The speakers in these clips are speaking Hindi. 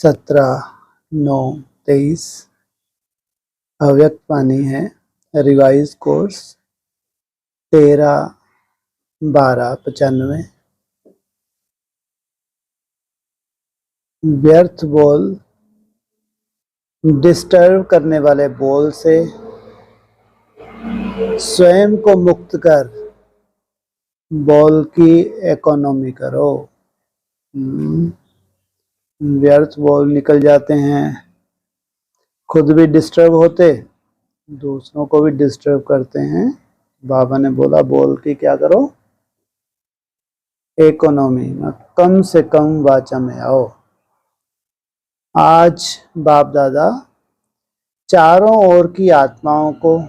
17/9/23 अव्यक्त वाणी है। Revise course 13/12/95। व्यर्थ बोल, डिस्टर्ब करने वाले बोल से स्वयं को मुक्त कर बोल की इकोनॉमी करो। व्यर्थ बोल निकल जाते हैं, खुद भी डिस्टर्ब होते, दूसरों को भी डिस्टर्ब करते हैं। बाबा ने बोला बोल की क्या करो, इकोनॉमी में कम से कम वाचा में आओ। आज बाप दादा चारों ओर की आत्माओं को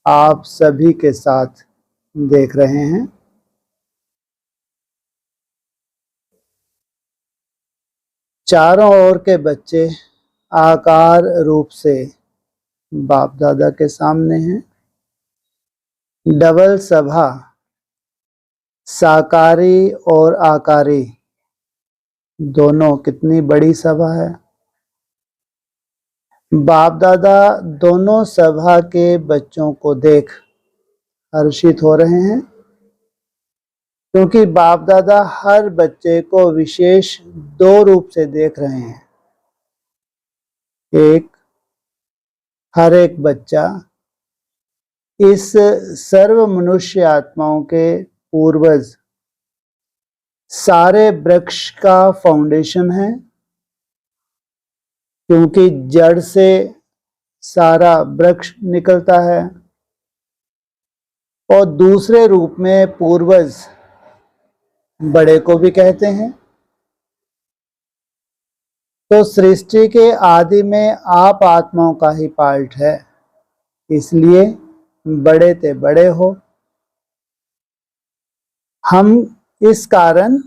आप सभी के साथ देख रहे हैं। चारों ओर के बच्चे आकार रूप से बाप दादा के सामने हैं। डबल सभा, साकारी और आकारी दोनों कितनी बड़ी सभा है। बाप दादा दोनों सभा के बच्चों को देख हर्षित हो रहे हैं, क्योंकि बाप दादा हर बच्चे को विशेष दो रूप से देख रहे हैं। एक, हर एक बच्चा इस सर्व मनुष्य आत्माओं के पूर्वज सारे वृक्ष का फाउंडेशन है, क्योंकि जड़ से सारा वृक्ष निकलता है। और दूसरे रूप में पूर्वज बड़े को भी कहते हैं। तो सृष्टि के आदि में आप आत्माओं का ही पार्ट है, इसलिए बड़े ते बड़े हो। हम इस कारण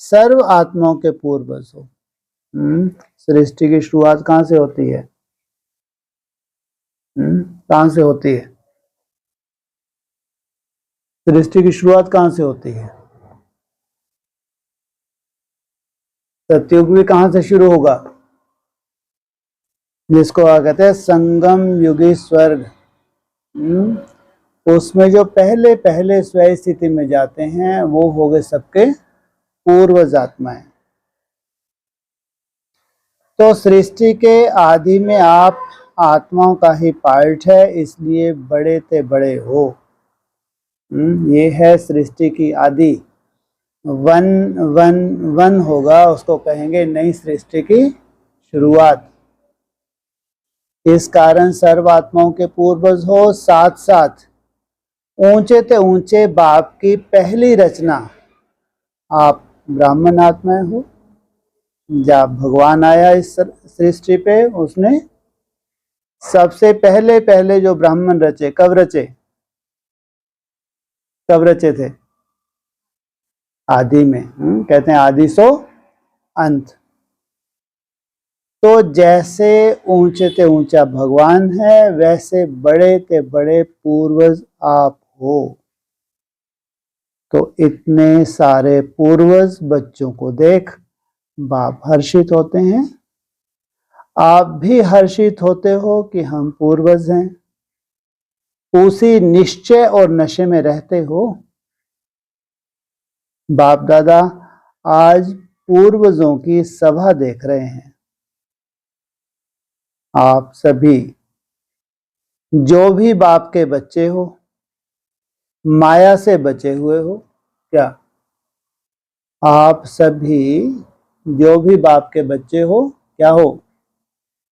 सर्व आत्माओं के पूर्वज हो। सृष्टि की शुरुआत कहाँ से होती है? कहाँ से होती है? सृष्टि की शुरुआत कहाँ से होती है? सतयुग भी कहाँ से शुरू होगा? जिसको कहते हैं संगम युगी स्वर्ग। उसमें जो पहले पहले स्वय स्थिति में जाते हैं वो हो गए सबके पूर्वज आत्माएं। तो सृष्टि के आदि में आप आत्माओं का ही पार्ट है, इसलिए बड़े ते बड़े हो। ये है सृष्टि की आदि। वन वन वन होगा, उसको कहेंगे नई सृष्टि की शुरुआत। इस कारण सर्व आत्माओं के पूर्वज हो। साथ साथ ऊंचे ते ऊंचे बाप की पहली रचना आप ब्राह्मण आत्माएं हो। जब भगवान आया इस सृष्टि पे, उसने सबसे पहले पहले जो ब्राह्मण रचे, कब रचे? कब रचे थे? आदि में। कहते हैं आदि सो अंत। तो जैसे ऊंचे ते ऊंचा भगवान है, वैसे बड़े ते बड़े पूर्वज आप हो। तो इतने सारे पूर्वज बच्चों को देख बाप हर्षित होते हैं। आप भी हर्षित होते हो कि हम पूर्वज हैं। उसी निश्चय और नशे में रहते हो। बाप दादा आज पूर्वजों की सभा देख रहे हैं। आप सभी जो भी बाप के बच्चे हो, माया से बचे हुए हो। क्या आप सभी जो भी बाप के बच्चे हो, क्या हो?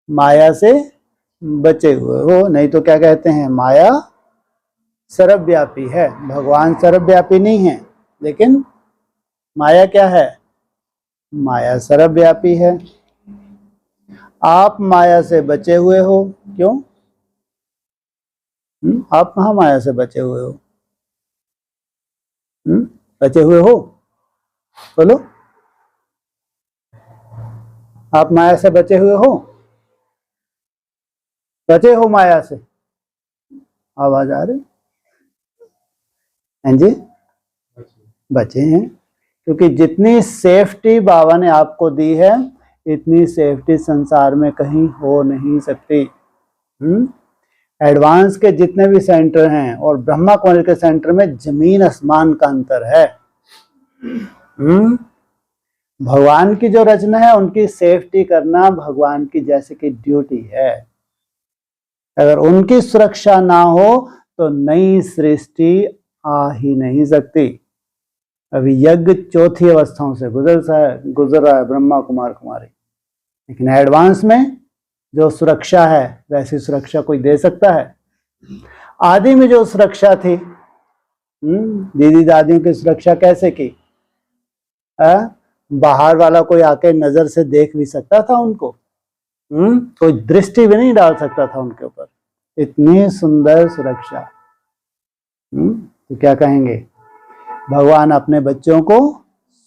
माया से बचे हुए हो। नहीं तो क्या कहते हैं? माया सर्वव्यापी है। भगवान सर्वव्यापी नहीं है, लेकिन माया क्या है? माया सर्वव्यापी है। आप माया से बचे हुए हो। क्यों? आप कहाँ माया से बचे हुए हो? बचे हुए हो? बोलो, आप माया से बचे हुए हो? बचे हो माया से? आवाज आ रही? हाँ जी, बचे हैं। क्योंकि जितनी सेफ्टी बाबा ने आपको दी है इतनी सेफ्टी संसार में कहीं हो नहीं सकती। एडवांस के जितने भी सेंटर हैं और ब्रह्मा कुमारी के सेंटर में जमीन आसमान का अंतर है। भगवान की जो रचना है उनकी सेफ्टी करना भगवान की जैसे की ड्यूटी है। अगर उनकी सुरक्षा ना हो तो नई सृष्टि आ ही नहीं सकती। अभी यज्ञ चौथी अवस्थाओं से गुजर रहा है ब्रह्मा कुमार कुमारी, लेकिन एडवांस में जो सुरक्षा है वैसी सुरक्षा कोई दे सकता है? आदि में जो सुरक्षा थी, दीदी दादियों की सुरक्षा कैसे की? बाहर वाला कोई आके नजर से देख भी सकता था उनको? कोई दृष्टि भी नहीं डाल सकता था उनके ऊपर। इतनी सुंदर सुरक्षा। तो क्या कहेंगे? भगवान अपने बच्चों को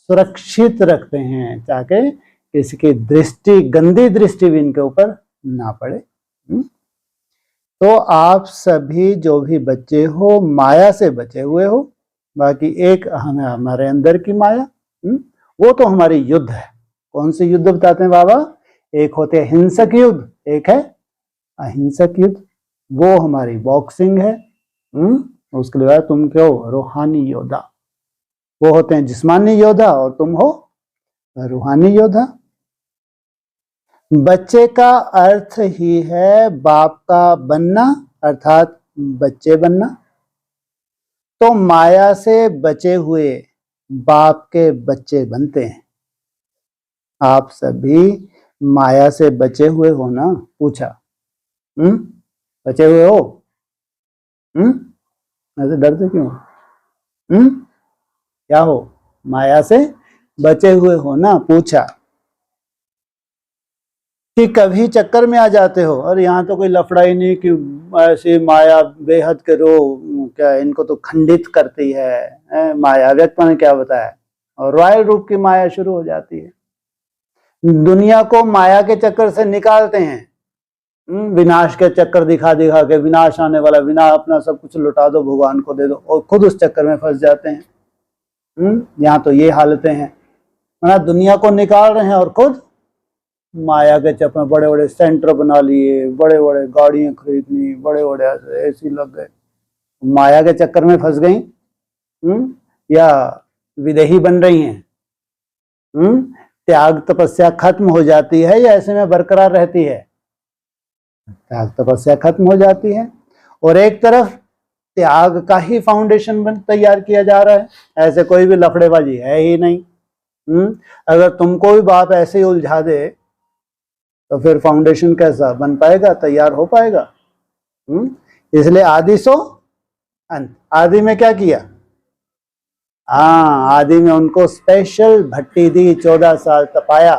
सुरक्षित रखते हैं ताकि किसी की दृष्टि, गंदी दृष्टि भी इनके ऊपर ना पड़े। तो आप सभी जो भी बच्चे हो माया से बचे हुए हो। बाकी एक हमें हमारे अंदर की माया, वो तो हमारी युद्ध है। कौन सी युद्ध बताते हैं बाबा? एक होते हैं हिंसक युद्ध, एक है अहिंसक युद्ध। वो हमारी बॉक्सिंग है। उसके लिए तुम क्या हो? रूहानी योद्धा। वो होते हैं जिस्मानी योद्धा और तुम हो रूहानी योद्धा। बच्चे का अर्थ ही है बाप का बनना, अर्थात बच्चे बनना। तो माया से बचे हुए बाप के बच्चे बनते हैं। आप सभी माया से बचे हुए हो ना? पूछा। बचे हुए हो? ऐसे डरते क्यों? क्या हो? माया से बचे हुए हो ना? पूछा। कि कभी चक्कर में आ जाते हो और यहाँ तो कोई लफड़ा ही नहीं कि ऐसी माया बेहद करो, क्या इनको तो खंडित करती है माया। व्यक्त ने क्या बताया? और रॉयल रूप की माया शुरू हो जाती है। दुनिया को माया के चक्कर से निकालते हैं। विनाश के चक्कर दिखा दिखा के, विनाश आने वाला, विनाश, अपना सब कुछ लुटा दो, भगवान को दे दो, और खुद उस चक्कर में फंस जाते हैं। यहाँ तो ये हालतें हैं, ना दुनिया को निकाल रहे हैं और खुद माया के चक्कर में बड़े बड़े सेंटर बना लिए, बड़े बड़े गाड़ियां खरीदनी, बड़े बड़े एसी लग गए, माया के चक्कर में फंस गई। या विदेही बन रही हैं। त्याग तपस्या खत्म हो जाती है या ऐसे में बरकरार रहती है? त्याग तपस्या खत्म हो जाती है और एक तरफ त्याग का ही फाउंडेशन तैयार किया जा रहा है। ऐसे कोई भी लफड़ेबाजी है ही नहीं। अगर तुमको भी बाप ऐसे ही उलझा दे तो फिर फाउंडेशन कैसा बन पाएगा, तैयार हो पाएगा? इसलिए आदि सो अंत। आदि में क्या किया? आदि में उनको स्पेशल भट्टी दी, 14 साल तपाया।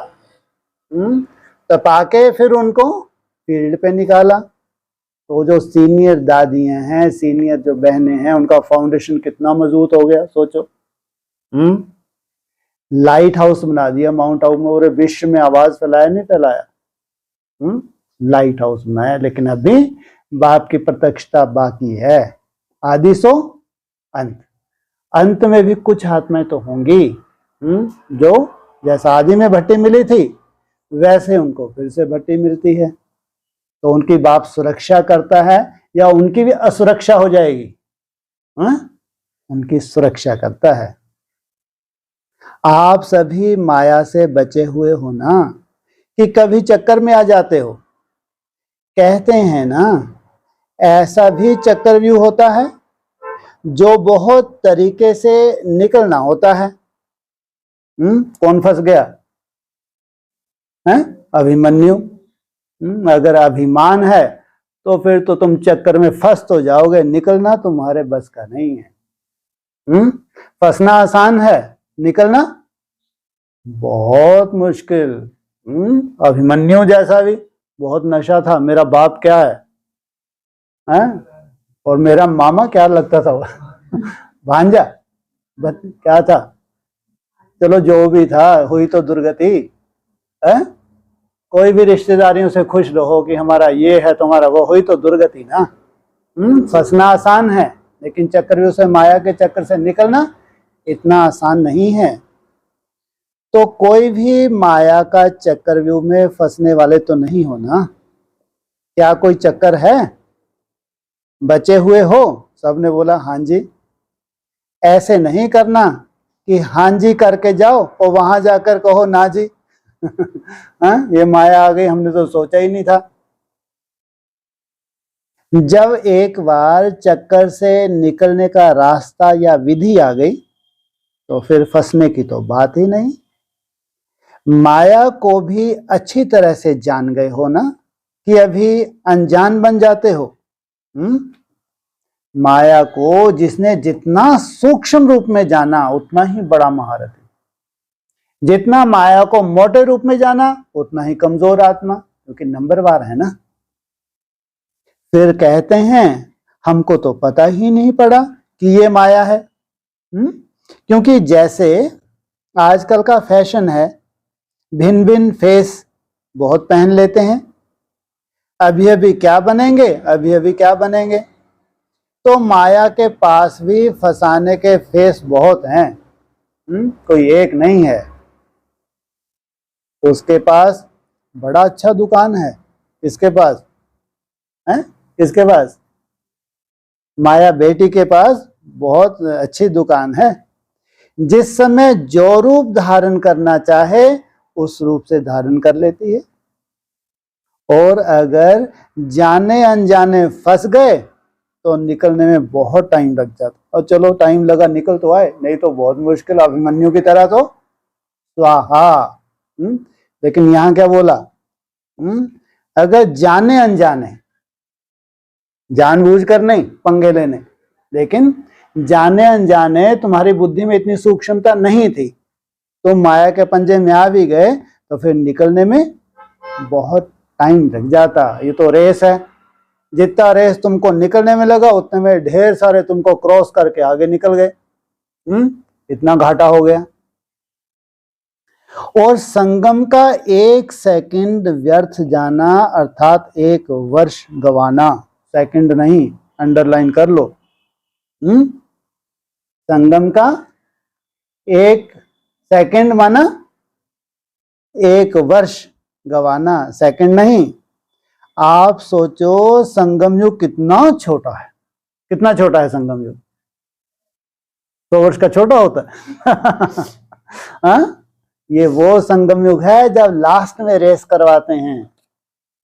तपा के फिर उनको फील्ड पे निकाला। तो जो सीनियर दादियां हैं, सीनियर जो बहनें हैं, उनका फाउंडेशन कितना मजबूत हो गया सोचो। लाइट हाउस बना दिया माउंट आबू में, पूरे विश्व में आवाज फैलाया नहीं फैलाया? लाइट हाउस बनाया। लेकिन अभी बाप की प्रत्यक्षता बाकी है। आदि सो अंत। अंत में भी कुछ आत्माएं तो होंगी जो जैसा आदि में भट्टी मिली थी वैसे उनको फिर से भट्टी मिलती है। तो उनकी बाप सुरक्षा करता है या उनकी भी असुरक्षा हो जाएगी? उनकी सुरक्षा करता है। आप सभी माया से बचे हुए हो ना, कि कभी चक्कर में आ जाते हो? कहते हैं ना, ऐसा भी चक्रव्यूह होता है जो बहुत तरीके से निकलना होता है। कौन फंस गया? अभिमन्यु। अगर अभिमान है तो फिर तो तुम चक्कर में फंस तो जाओगे, निकलना तुम्हारे बस का नहीं है। फंसना आसान है, निकलना बहुत मुश्किल। अभिमन्यु जैसा भी बहुत नशा था, मेरा बाप क्या है? और मेरा मामा क्या लगता था? भांजा क्या था? चलो जो भी था, हुई तो दुर्गति। कोई भी रिश्तेदारियों से खुश रहो कि हमारा ये है तुम्हारा वो, हुई तो दुर्गति ना। फंसना आसान है, लेकिन चक्रव्यूह से, माया के चक्कर से निकलना इतना आसान नहीं है। तो कोई भी माया का चक्रव्यूह में फंसने वाले तो नहीं हो ना? क्या कोई चक्कर है? बचे हुए हो? सबने बोला हाँ जी। ऐसे नहीं करना कि हाँ जी करके जाओ और वहां जाकर कहो ना जी। हाँ, ये माया आ गई, हमने तो सोचा ही नहीं था। जब एक बार चक्कर से निकलने का रास्ता या विधि आ गई तो फिर फंसने की तो बात ही नहीं। माया को भी अच्छी तरह से जान गए हो ना, कि अभी अनजान बन जाते हो? माया को जिसने जितना सूक्ष्म रूप में जाना उतना ही बड़ा महारथ है। जितना माया को मोटे रूप में जाना उतना ही कमजोर आत्मा, क्योंकि नंबरवार है ना। फिर कहते हैं हमको तो पता ही नहीं पड़ा कि ये माया है। क्योंकि जैसे आजकल का फैशन है, भिन्न भिन्न फेस बहुत पहन लेते हैं। अभी अभी क्या बनेंगे, अभी अभी क्या बनेंगे। तो माया के पास भी फंसाने के फेस बहुत हैं, कोई एक नहीं है। उसके पास बड़ा अच्छा दुकान है। किसके पास है? किसके पास? माया बेटी के पास बहुत अच्छी दुकान है। जिस समय जो रूप धारण करना चाहे उस रूप से धारण कर लेती है। और अगर जाने अनजाने फंस गए तो निकलने में बहुत टाइम लग जाता। और चलो टाइम लगा, निकल तो आए, नहीं तो बहुत मुश्किल, अभिमन्यु की तरह तो स्वाहा। लेकिन यहां क्या बोला? अगर जाने अनजाने, जानबूझकर नहीं पंगे लेने, लेकिन जाने अनजाने तुम्हारी बुद्धि में इतनी सूक्ष्मता नहीं थी, तो माया के पंजे में आ भी गए तो फिर निकलने में बहुत टाइम लग जाता। ये तो रेस है, जितना रेस तुमको निकलने में लगा उतने में ढेर सारे तुमको क्रॉस करके आगे निकल गए। इतना घाटा हो गया। और संगम का 1 सेकंड व्यर्थ जाना अर्थात 1 वर्ष गवाना। सेकंड नहीं, अंडरलाइन कर लो। संगम का 1 सेकंड माना 1 वर्ष गवाना, सेकंड नहीं। आप सोचो संगम युग कितना छोटा है। कितना छोटा है संगम युग? 100 वर्ष का छोटा होता है। हाँ, ये वो संगम युग है जब लास्ट में रेस करवाते हैं।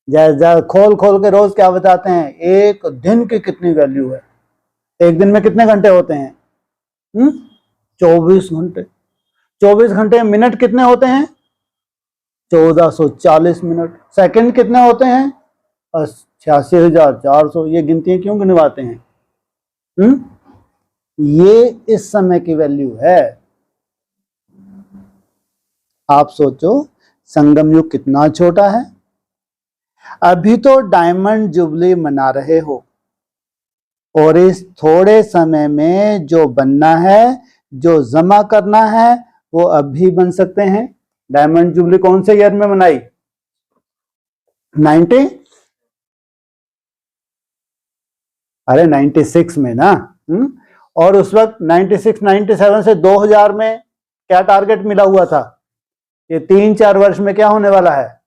जब खोल खोल के रोज क्या बताते हैं, एक दिन की कितनी वैल्यू है। एक दिन में कितने घंटे होते हैं? 24 घंटे। 24 घंटे में मिनट कितने होते हैं? 1440 मिनट। सेकंड कितने होते हैं? 86,400। ये गिनतियां क्यों गिनवाते हैं? ये इस समय की वैल्यू है। आप सोचो संगम युग कितना छोटा है। अभी तो डायमंड जुबली मना रहे हो, और इस थोड़े समय में जो बनना है, जो जमा करना है, वो अभी बन सकते हैं। डायमंड जुबली कौन से ईयर में मनाई? 96 में ना। और उस वक्त 96, 97 से 2000 में क्या टारगेट मिला हुआ था? ये 3-4 वर्ष में क्या होने वाला है?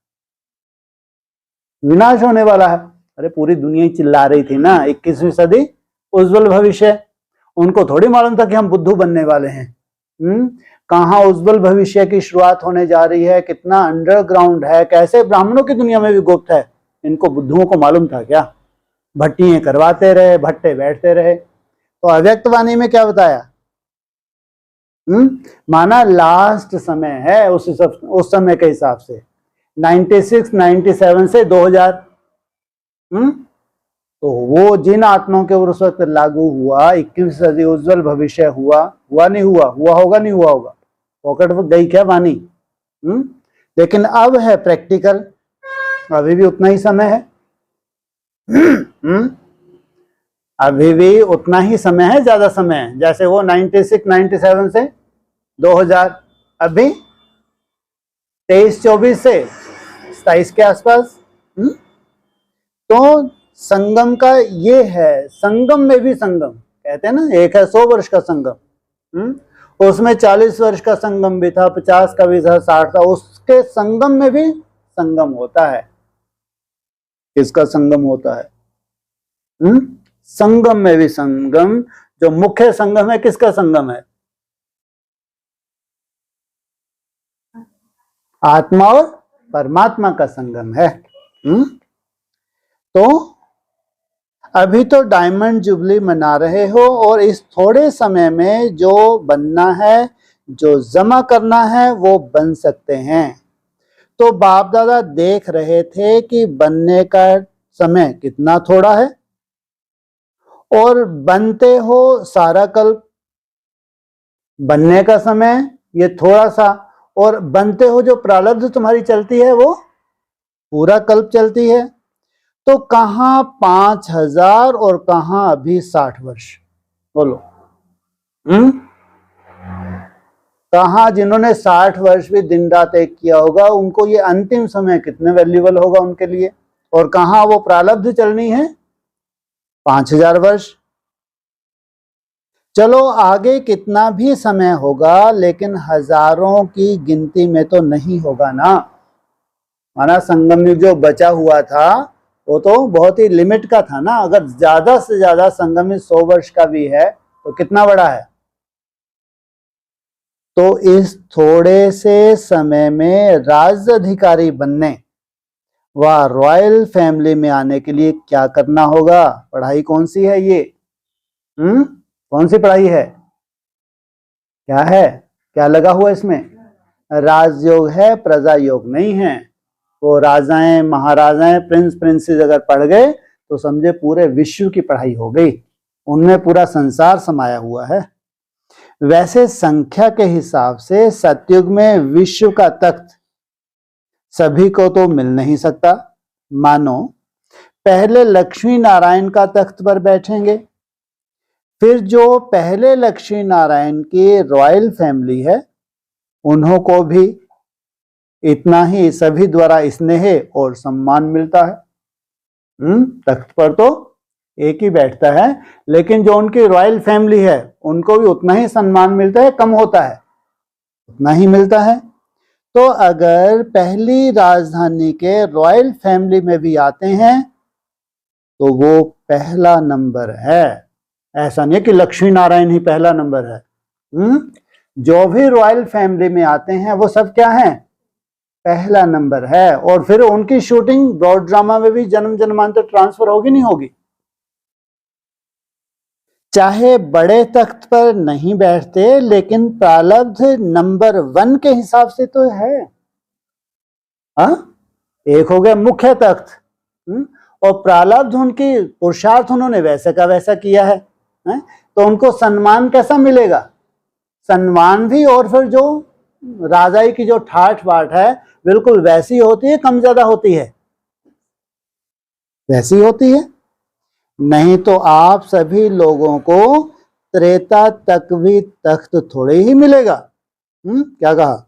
विनाश होने वाला है। अरे पूरी दुनिया ही चिल्ला रही थी ना, 21वीं सदी उज्जवल भविष्य। उनको थोड़ी मालूम था कि हम बुद्धू बनने वाले हैं। कहाँ उज्जवल भविष्य की शुरुआत होने जा रही है, कितना अंडरग्राउंड है, कैसे ब्राह्मणों की दुनिया में भी गुप्त है। इनको बुद्धुओं को मालूम था क्या? भट्टियां करवाते रहे, भट्टे बैठते रहे। तो अव्यक्त वाणी में क्या बताया? माना लास्ट समय है उस समय के हिसाब से 96, 97 से 2000। तो वो जिन आत्माओं के उस वक्त लागू हुआ, 21वीं सदी उज्जवल भविष्य हुआ नहीं हुआ? हुआ होगा नहीं हुआ होगा? पॉकेट बुक गई क्या वाणी? लेकिन अब है प्रैक्टिकल, अभी भी उतना ही समय है। अभी भी उतना ही समय है, ज्यादा समय है। जैसे वो 96, 97 से 2000, अभी 23-24 से 27 के आसपास। तो संगम का ये है। संगम में भी संगम कहते हैं ना, एक है 100 वर्ष का संगम। उसमें 40 वर्ष का संगम भी था, 50 का भी था, 60 था, उसके संगम में भी संगम होता है। किसका संगम होता है? संगम में भी संगम। जो मुख्य संगम है किसका संगम है? आत्मा और परमात्मा का संगम है। तो अभी तो डायमंड जुबली मना रहे हो और इस थोड़े समय में जो बनना है, जो जमा करना है, वो बन सकते हैं। तो बाप दादा देख रहे थे कि बनने का समय कितना थोड़ा है और बनते हो सारा कल्प। बनने का समय ये थोड़ा सा, और बनते हो जो प्रारब्ध तुम्हारी चलती है वो पूरा कल्प चलती है। तो कहां 5000 और कहां अभी 60 वर्ष? बोलो। कहां जिन्होंने 60 वर्ष भी दिन रात एक किया होगा, उनको ये अंतिम समय कितने वैल्यूएबल होगा उनके लिए, और कहां वो प्रारब्ध चलनी है 5000 वर्ष। चलो आगे कितना भी समय होगा, लेकिन हजारों की गिनती में तो नहीं होगा ना। माना संगम युग जो बचा हुआ था वो तो बहुत ही लिमिट का था ना। अगर ज्यादा से ज्यादा संगम युग 100 वर्ष का भी है तो कितना बड़ा है? तो इस थोड़े से समय में राज्य अधिकारी बनने व रॉयल फैमिली में आने के लिए क्या करना होगा? पढ़ाई कौन सी है ये? कौन सी पढ़ाई है? क्या है? क्या लगा हुआ इसमें? राजयोग है, प्रजा योग नहीं है। वो राजाएं, महाराजाएं, प्रिंस, प्रिंसेस अगर पढ़ गए तो समझे पूरे विश्व की पढ़ाई हो गई, उनमें पूरा संसार समाया हुआ है। वैसे संख्या के हिसाब से सतयुग में विश्व का तख्त सभी को तो मिल नहीं सकता। मानो पहले लक्ष्मी नारायण का तख्त पर बैठेंगे, फिर जो पहले लक्ष्मी नारायण की रॉयल फैमिली है उन्हों को भी इतना ही सभी द्वारा स्नेह और सम्मान मिलता है। तख्त पर तो एक ही बैठता है, लेकिन जो उनकी रॉयल फैमिली है उनको भी उतना ही सम्मान मिलता है, कम होता है? उतना ही मिलता है। तो अगर पहली राजधानी के रॉयल फैमिली में भी आते हैं तो वो पहला नंबर है। ऐसा नहीं कि लक्ष्मी नारायण ही पहला नंबर है। जो भी रॉयल फैमिली में आते हैं वो सब क्या है? पहला नंबर है। और फिर उनकी शूटिंग ब्रॉड ड्रामा में भी जन्म जन्मांतर ट्रांसफर होगी नहीं होगी? चाहे बड़े तख्त पर नहीं बैठते, लेकिन प्रारब्ध नंबर 1 के हिसाब से तो है। एक हो गया मुख्य तख्त, और प्रारब्ध उनकी पुरुषार्थ उन्होंने वैसे का वैसा किया है, तो उनको सम्मान कैसा मिलेगा? सम्मान भी, और फिर जो राजाई की जो ठाठ बाट है बिल्कुल वैसी होती है, कम ज्यादा होती है? वैसी होती है। नहीं तो आप सभी लोगों को त्रेता तक भी तख्त थोड़े ही मिलेगा। क्या कहा?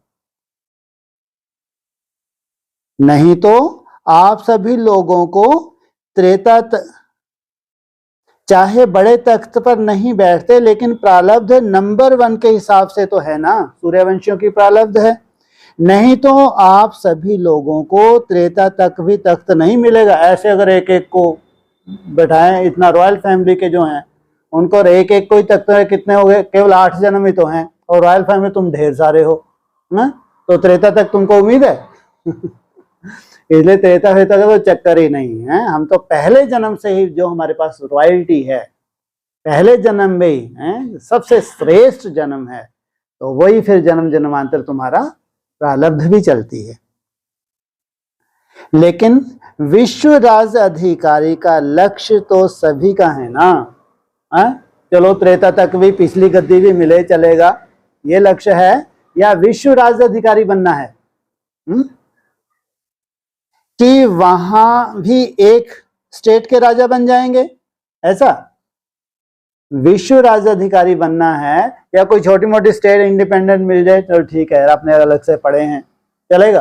नहीं तो आप सभी लोगों को त्रेता चाहे बड़े तख्त पर नहीं बैठते, लेकिन प्रारब्ध नंबर 1 के हिसाब से तो है ना, सूर्यवंशियों की प्रारब्ध है। नहीं तो आप सभी लोगों को त्रेता तक भी तख्त नहीं मिलेगा। ऐसे अगर एक एक को बैठाएं, इतना रॉयल फैमिली के जो हैं उनको एक एक को ही तख्त कितने हो गए? केवल 8 जन्म ही तो हैं, और रॉयल फैमिली तुम ढेर सारे हो ना, तो त्रेता तक तुमको उम्मीद है? इसलिए त्रेता वेता का तो चक्कर ही नहीं है। हम तो पहले जन्म से ही जो हमारे पास रॉयल्टी है, पहले जन्म में ही है, सबसे श्रेष्ठ जन्म है, तो वही फिर जन्म जन्मांतर तुम्हारा प्रारब्ध भी चलती है। लेकिन विश्व राज अधिकारी का लक्ष्य तो सभी का है ना। चलो त्रेता तक भी पिछली गद्दी भी मिले चलेगा, ये लक्ष्य है, या विश्व राज अधिकारी बनना है? कि वहां भी एक स्टेट के राजा बन जाएंगे, ऐसा? विश्व राजाधिकारी बनना है, या कोई छोटी मोटी स्टेट इंडिपेंडेंट मिल जाए चलो ठीक है, आपने अलग से पढ़े हैं, चलेगा?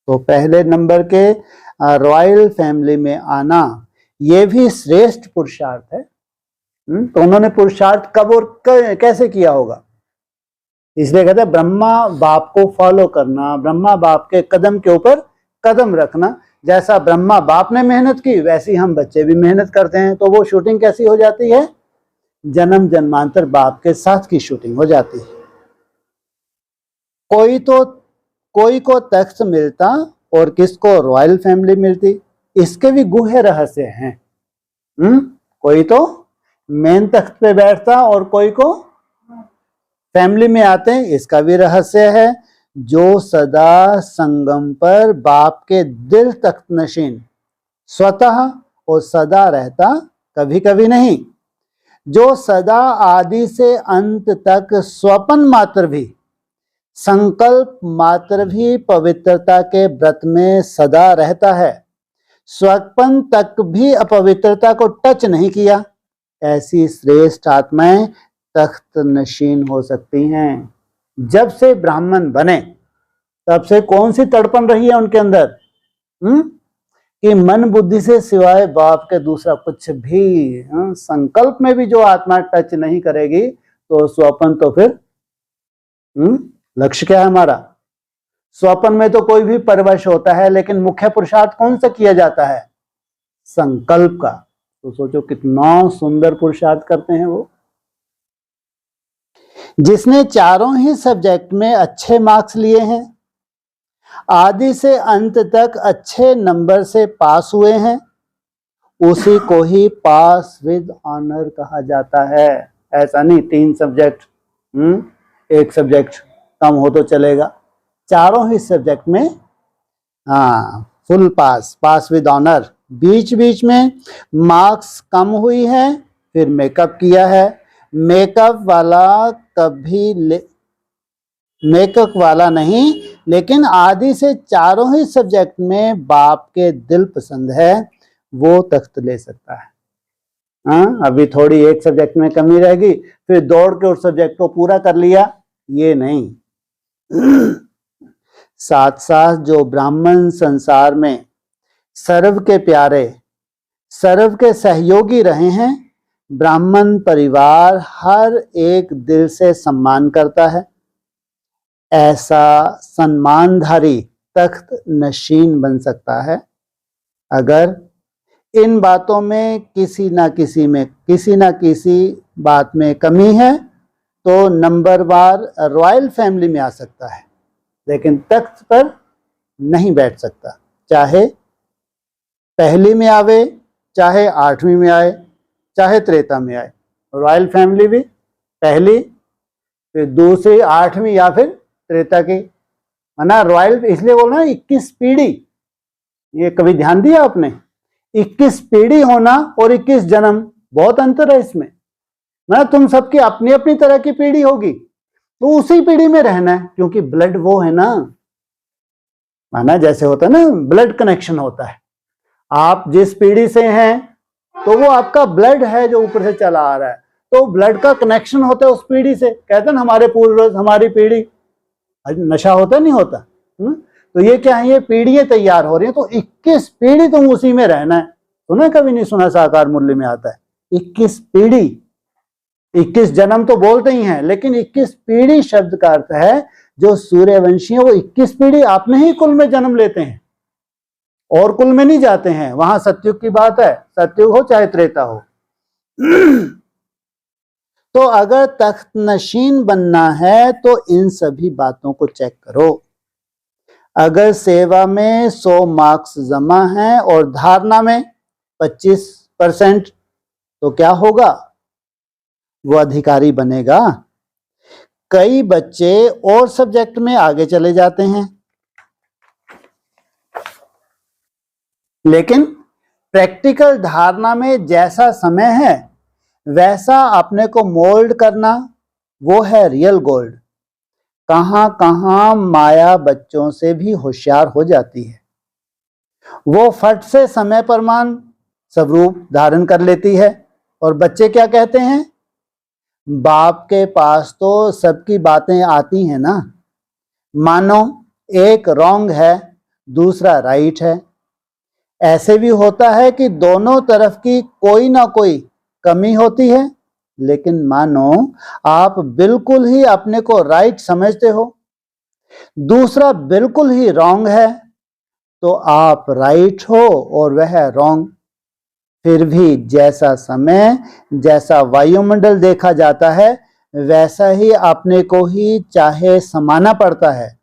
तो पहले नंबर के रॉयल फैमिली में आना ये भी श्रेष्ठ पुरुषार्थ है। तो उन्होंने पुरुषार्थ कब और कैसे किया होगा? इसलिए कहते हैं ब्रह्मा बाप को फॉलो करना, ब्रह्मा बाप के कदम के ऊपर कदम रखना। जैसा ब्रह्मा बाप ने मेहनत की वैसी हम बच्चे भी मेहनत करते हैं, तो वो शूटिंग कैसी हो जाती है? जन्म जन्मांतर बाप के साथ की शूटिंग हो जाती है। कोई को तख्त मिलता और किसको रॉयल फैमिली मिलती, इसके भी गूढ़ रहस्य हैं। कोई तो मेन तख्त पे बैठता और कोई को फैमिली में आते हैं, इसका भी रहस्य है। जो सदा संगम पर बाप के दिल तख्त नशीन स्वतः और सदा रहता, कभी कभी नहीं। जो सदा आदि से अंत तक स्वपन मात्र भी, संकल्प मात्र भी पवित्रता के व्रत में सदा रहता है, स्वपन तक भी अपवित्रता को टच नहीं किया, ऐसी श्रेष्ठ आत्माएं तख्त नशीन हो सकती हैं। जब से ब्राह्मण बने तब से कौन सी तड़पन रही है उनके अंदर? कि मन बुद्धि से सिवाय बाप के दूसरा कुछ भी, संकल्प में भी जो आत्मा टच नहीं करेगी तो स्वपन तो फिर लक्ष्य क्या है हमारा? स्वपन में तो कोई भी परवश होता है, लेकिन मुख्य पुरुषार्थ कौन सा किया जाता है? संकल्प का। तो सोचो कितना सुंदर पुरुषार्थ करते हैं वो। जिसने चारों ही सब्जेक्ट में अच्छे मार्क्स लिए हैं, आदि से अंत तक अच्छे नंबर से पास हुए हैं, उसी को ही पास विद ऑनर कहा जाता है। ऐसा नहीं 3 सब्जेक्ट, 1 सब्जेक्ट कम हो तो चलेगा, चारों ही सब्जेक्ट में फुल पास विद ऑनर। बीच बीच में मार्क्स कम हुई है, फिर मेकअप किया है। मेकअप वाला नहीं, लेकिन आदि से चारों ही सब्जेक्ट में बाप के दिल पसंद है, वो तख्त ले सकता है। अभी थोड़ी एक सब्जेक्ट में कमी रहेगी, फिर दौड़ के उस सब्जेक्ट को पूरा कर लिया, ये नहीं। साथ साथ जो ब्राह्मण संसार में सर्व के प्यारे, सर्व के सहयोगी रहे हैं, ब्राह्मण परिवार हर एक दिल से सम्मान करता है। ऐसा सम्मानधारी तख्त नशीन बन सकता है अगर इन बातों में किसी ना किसी बात में कमी है, तो नंबरवार रॉयल फैमिली में आ सकता है, लेकिन तख्त पर नहीं बैठ सकता। चाहे पहली में आवे, चाहे 8वीं में आए, चाहे त्रेता में आए। रॉयल फैमिली भी पहली, फिर दूसरी, 8वीं या फिर त्रेता की, है ना। रॉयल इसलिए बोल रहा है 21 पीढ़ी, ये कभी ध्यान दिया आपने? 21 पीढ़ी होना और 21 जन्म, बहुत अंतर है इसमें। ना तुम सबकी अपनी अपनी तरह की पीढ़ी होगी, तो उसी पीढ़ी में रहना है, क्योंकि ब्लड वो है ना, माना जैसे होता है ना, ब्लड कनेक्शन होता है। आप जिस पीढ़ी से हैं तो वो आपका ब्लड है जो ऊपर से चला आ रहा है, तो ब्लड का कनेक्शन होता है उस पीढ़ी से। कहते हैं ना हमारे पूर्वज, हमारी पीढ़ी, नशा होता नहीं होता। तो ये क्या है, ये पीढ़ियां तैयार हो रही हैं, तो 21 पीढ़ी तुम उसी में रहना है। सुना, कभी नहीं सुना? साकार मूल्य में आता है 21 पीढ़ी। 21 जन्म तो बोलते ही हैं, लेकिन 21 पीढ़ी शब्द का अर्थ है जो सूर्यवंशी है वो 21 पीढ़ी अपने ही कुल में जन्म लेते हैं और कुल में नहीं जाते हैं। वहां सतयुग की बात है, सतयुग हो चाहे त्रेता हो। तो अगर तख्त नशीन बनना है तो इन सभी बातों को चेक करो। अगर सेवा में 100 मार्क्स जमा हैं और धारणा में 25%, तो क्या होगा? वो अधिकारी बनेगा। कई बच्चे और सब्जेक्ट में आगे चले जाते हैं, लेकिन प्रैक्टिकल धारणा में जैसा समय है वैसा अपने को मोल्ड करना, वो है रियल गोल्ड। कहां कहां माया बच्चों से भी होशियार हो जाती है, वो फट से समय प्रमाण स्वरूप धारण कर लेती है। और बच्चे क्या कहते हैं? बाप के पास तो सबकी बातें आती हैं ना, मानो एक रॉन्ग है दूसरा राइट है। ऐसे भी होता है कि दोनों तरफ की कोई ना कोई कमी होती है, लेकिन मानो आप बिल्कुल ही अपने को राइट समझते हो, दूसरा बिल्कुल ही रॉन्ग है, तो आप राइट हो और वह रॉन्ग। फिर भी जैसा समय, जैसा वायुमंडल देखा जाता है, वैसा ही अपने को ही चाहे समाना पड़ता है,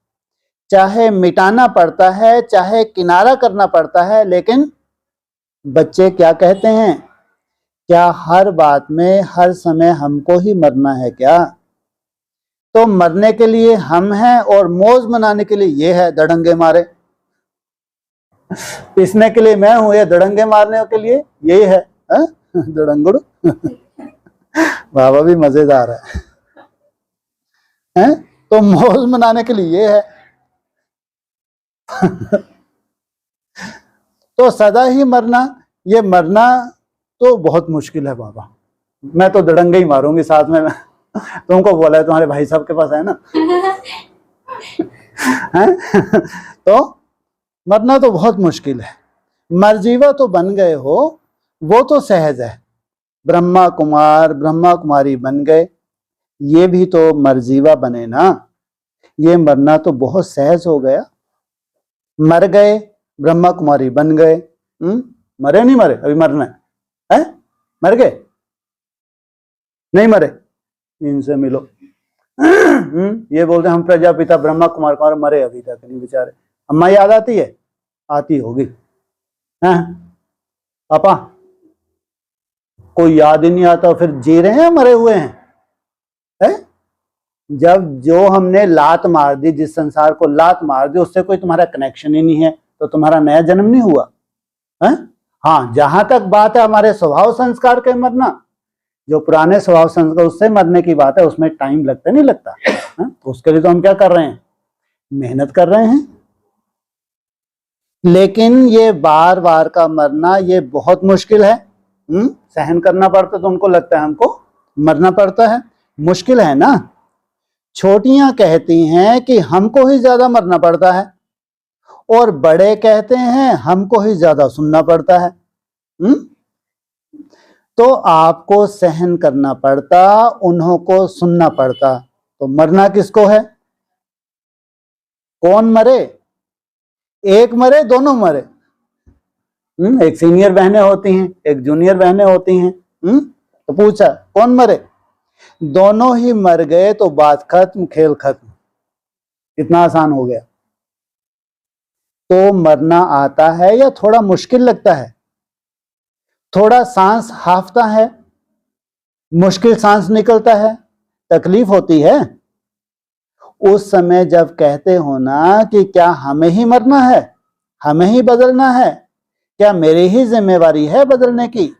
चाहे मिटाना पड़ता है, चाहे किनारा करना पड़ता है। लेकिन बच्चे क्या कहते हैं, क्या हर बात में हर समय हमको ही मरना है क्या? तो मरने के लिए हम हैं और मौज मनाने के लिए ये है दड़ंगे मारे। पीसने के लिए मैं हूं, ये दड़ंगे मारने के लिए यही है, दड़ंगुड़। बाबा भी मजेदार है? तो मौज मनाने के लिए ये है। तो सदा ही मरना, ये मरना तो बहुत मुश्किल है बाबा। मैं तो दड़ंगे ही मारूंगी साथ में। तुमको बोला है, तुम्हारे भाई साहब के पास है ना। है? तो मरना तो बहुत मुश्किल है। मरजीवा तो बन गए हो, वो तो सहज है। ब्रह्मा कुमार ब्रह्मा कुमारी बन गए, ये भी तो मरजीवा बने ना। ये मरना तो बहुत सहज हो गया। मर गए, ब्रह्मा कुमारी बन गए। मरे नहीं मरे, अभी मरना है? मर गए नहीं मरे, इनसे मिलो। ये बोलते हम प्रजापिता ब्रह्मा कुमार कुमार मरे अभी तक नहीं बेचारे। अम्मा याद आती है? आती होगी। पापा कोई याद ही नहीं आता, फिर जी रहे हैं मरे हुए हैं? जब जो हमने लात मार दी, जिस संसार को लात मार दी, उससे कोई तुम्हारा कनेक्शन ही नहीं है, तो तुम्हारा नया जन्म नहीं हुआ है? हाँ, जहां तक बात है हमारे स्वभाव संस्कार के मरना, जो पुराने स्वभाव संस्कार उससे मरने की बात है, उसमें टाइम लगता नहीं लगता है? तो उसके लिए तो हम क्या कर रहे हैं, मेहनत कर रहे हैं। लेकिन ये बार बार का मरना ये बहुत मुश्किल है। सहन करना पड़ता, तो उनको लगता है हमको मरना पड़ता है, मुश्किल है ना। छोटियां कहती हैं कि हमको ही ज्यादा मरना पड़ता है, और बड़े कहते हैं हमको ही ज्यादा सुनना पड़ता है। तो आपको सहन करना पड़ता, उन्हों को सुनना पड़ता, तो मरना किसको है? कौन मरे? एक मरे, दोनों मरे। एक सीनियर बहनें होती हैं, एक जूनियर बहनें होती हैं। तो पूछा कौन मरे? दोनों ही मर गए, तो बात खत्म, खेल खत्म। इतना आसान हो गया। तो मरना आता है या थोड़ा मुश्किल लगता है? थोड़ा सांस हाफता है, मुश्किल सांस निकलता है, तकलीफ होती है। उस समय जब कहते हो ना कि क्या हमें ही मरना है, हमें ही बदलना है, क्या मेरी ही जिम्मेवारी है बदलने की?